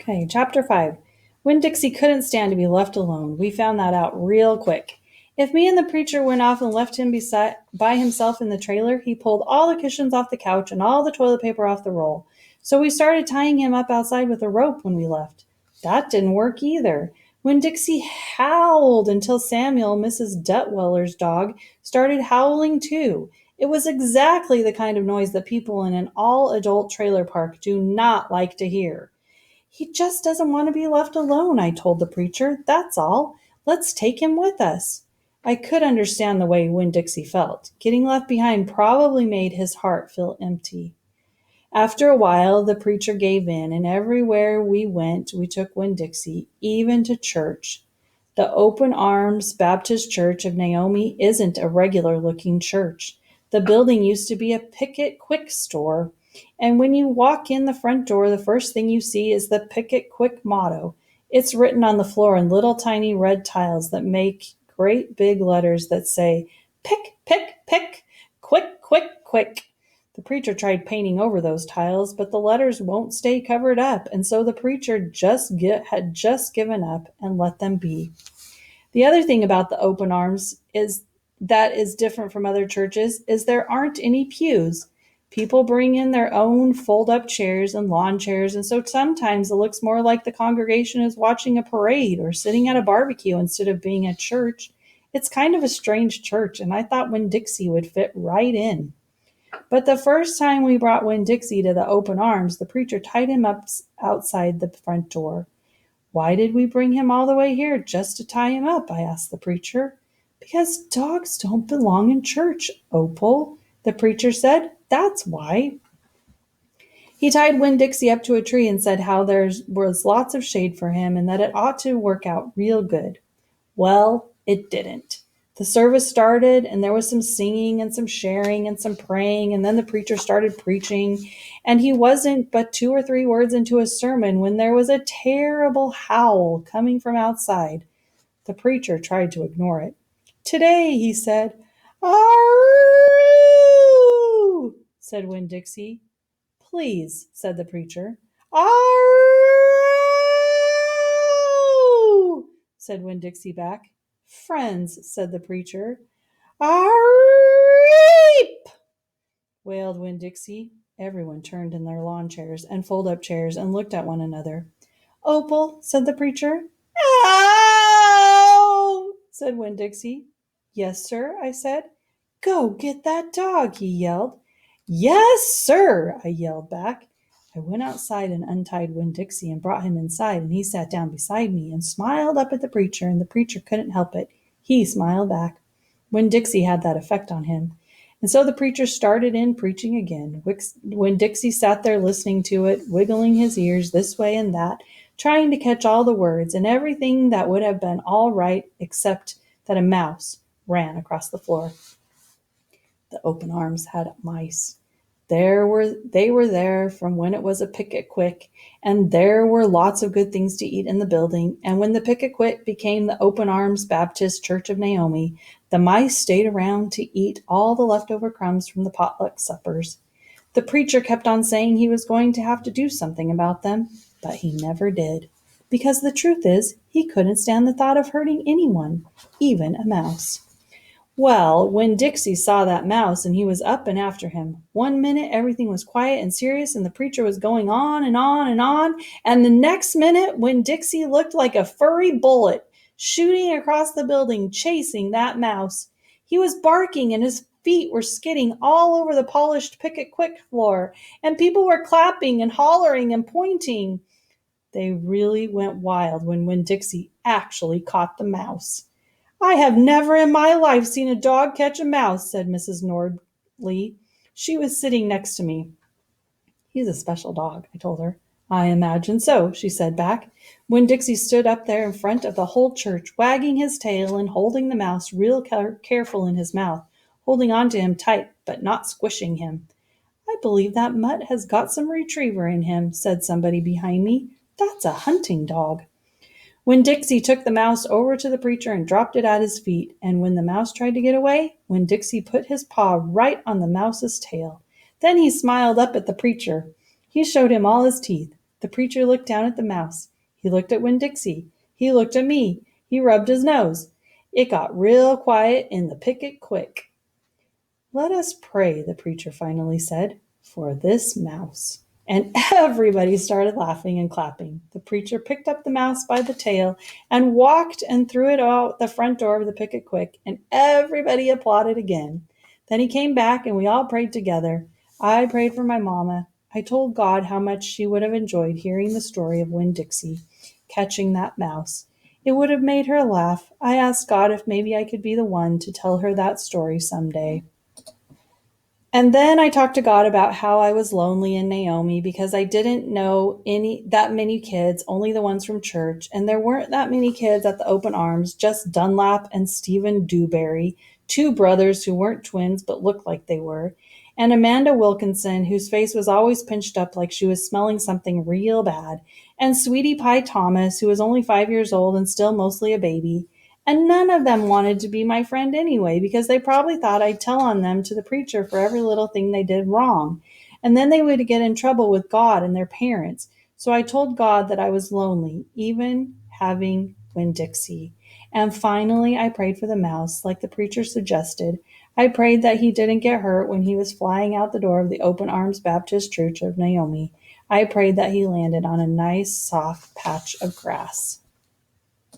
Okay, chapter 5. Winn-Dixie couldn't stand to be left alone. We found that out real quick. If me and the preacher went off and left him by himself in the trailer, he pulled all the cushions off the couch and all the toilet paper off the roll. So we started tying him up outside with a rope when we left. That didn't work either. Winn-Dixie howled until Samuel, Mrs. Detweller's dog, started howling too. It was exactly the kind of noise that people in an all-adult trailer park do not like to hear. He just doesn't want to be left alone, I told the preacher. That's all. Let's take him with us. I could understand the way Winn-Dixie felt. Getting left behind probably made his heart feel empty. After a while, the preacher gave in, and everywhere we went, we took Winn-Dixie, even to church. The Open Arms Baptist Church of Naomi isn't a regular-looking church. The building used to be a Picket Quick store, and when you walk in the front door, the first thing you see is the Picket Quick motto. It's written on the floor in little tiny red tiles that make great big letters that say, "Pick, pick, pick, quick, quick, quick." The preacher tried painting over those tiles, but the letters won't stay covered up, and so the preacher had just given up and let them be. The other thing about the Open Arms is different from other churches is there aren't any pews. People bring in their own fold-up chairs and lawn chairs, and so sometimes it looks more like the congregation is watching a parade or sitting at a barbecue instead of being at church. It's kind of a strange church, and I thought Winn-Dixie would fit right in. But the first time we brought Winn-Dixie to the Open Arms, the preacher tied him up outside the front door. "Why did we bring him all the way here just to tie him up?" I asked the preacher. "Because dogs don't belong in church, Opal," the preacher said. "That's why." He tied Winn-Dixie up to a tree and said how there was lots of shade for him and that it ought to work out real good. Well, it didn't. The service started, and there was some singing and some sharing and some praying, and then the preacher started preaching, and he wasn't but 2 or 3 words into his sermon when there was a terrible howl coming from outside. The preacher tried to ignore it. "Today," he said. "Arroo!" said Winn-Dixie. "Please," said the preacher. "Arroo!" said Winn-Dixie back. "Friends," said the preacher. "Arreep!" wailed Winn-Dixie. Everyone turned in their lawn chairs and fold-up chairs and looked at one another. "Opal," said the preacher. "Ow!" said Winn-Dixie. "Yes, sir," I said. "Go get that dog," he yelled. "Yes, sir," I yelled back. I went outside and untied Winn-Dixie and brought him inside, and he sat down beside me and smiled up at the preacher, and the preacher couldn't help it. He smiled back. Winn-Dixie had that effect on him. And so the preacher started in preaching again. Winn-Dixie sat there listening to it, wiggling his ears this way and that, trying to catch all the words and everything that would have been all right except that a mouse ran across the floor. The Open Arms had mice. They were there from when it was a Picket Quick, and there were lots of good things to eat in the building, and when the Picket Quick became the Open Arms Baptist Church of Naomi, the mice stayed around to eat all the leftover crumbs from the potluck suppers. The preacher kept on saying he was going to have to do something about them, but he never did, because the truth is, he couldn't stand the thought of hurting anyone, even a mouse. Well, Winn-Dixie saw that mouse, and he was up and after him. One minute everything was quiet and serious, and the preacher was going on and on and on, and the next minute Winn-Dixie looked like a furry bullet, shooting across the building, chasing that mouse. He was barking, and his feet were skidding all over the polished Picket Quick floor, and people were clapping and hollering and pointing. They really went wild when Winn-Dixie actually caught the mouse. "I have never in my life seen a dog catch a mouse," said Mrs. Nordley. She was sitting next to me. "He's a special dog," I told her. "I imagine so," she said back. Winn-Dixie stood up there in front of the whole church, wagging his tail and holding the mouse real careful in his mouth, holding on to him tight but not squishing him. "I believe that mutt has got some retriever in him," said somebody behind me. "That's a hunting dog." Winn-Dixie took the mouse over to the preacher and dropped it at his feet, and when the mouse tried to get away, Winn-Dixie put his paw right on the mouse's tail. Then he smiled up at the preacher. He showed him all his teeth. The preacher looked down at the mouse. He looked at Winn-Dixie. He looked at me. He rubbed his nose. It got real quiet in the picket quick. "Let us pray," the preacher finally said, "for this mouse." And everybody started laughing and clapping. The preacher picked up the mouse by the tail and walked and threw it out the front door of the picket quick, and everybody applauded again. Then he came back and we all prayed together. I prayed for my mama. I told God how much she would have enjoyed hearing the story of Winn-Dixie catching that mouse. It would have made her laugh. I asked God if maybe I could be the one to tell her that story someday. And then I talked to God about how I was lonely in Naomi because I didn't know that many kids, only the ones from church, and there weren't that many kids at the open arms, just Dunlap and Stephen Dewberry, two brothers who weren't twins but looked like they were, and Amanda Wilkinson, whose face was always pinched up like she was smelling something real bad, and Sweetie Pie Thomas, who was only 5 years old and still mostly a baby. And none of them wanted to be my friend anyway, because they probably thought I'd tell on them to the preacher for every little thing they did wrong. And then they would get in trouble with God and their parents. So I told God that I was lonely, even having Winn-Dixie. And finally, I prayed for the mouse, like the preacher suggested. I prayed that he didn't get hurt when he was flying out the door of the Open Arms Baptist Church of Naomi. I prayed that he landed on a nice, soft patch of grass.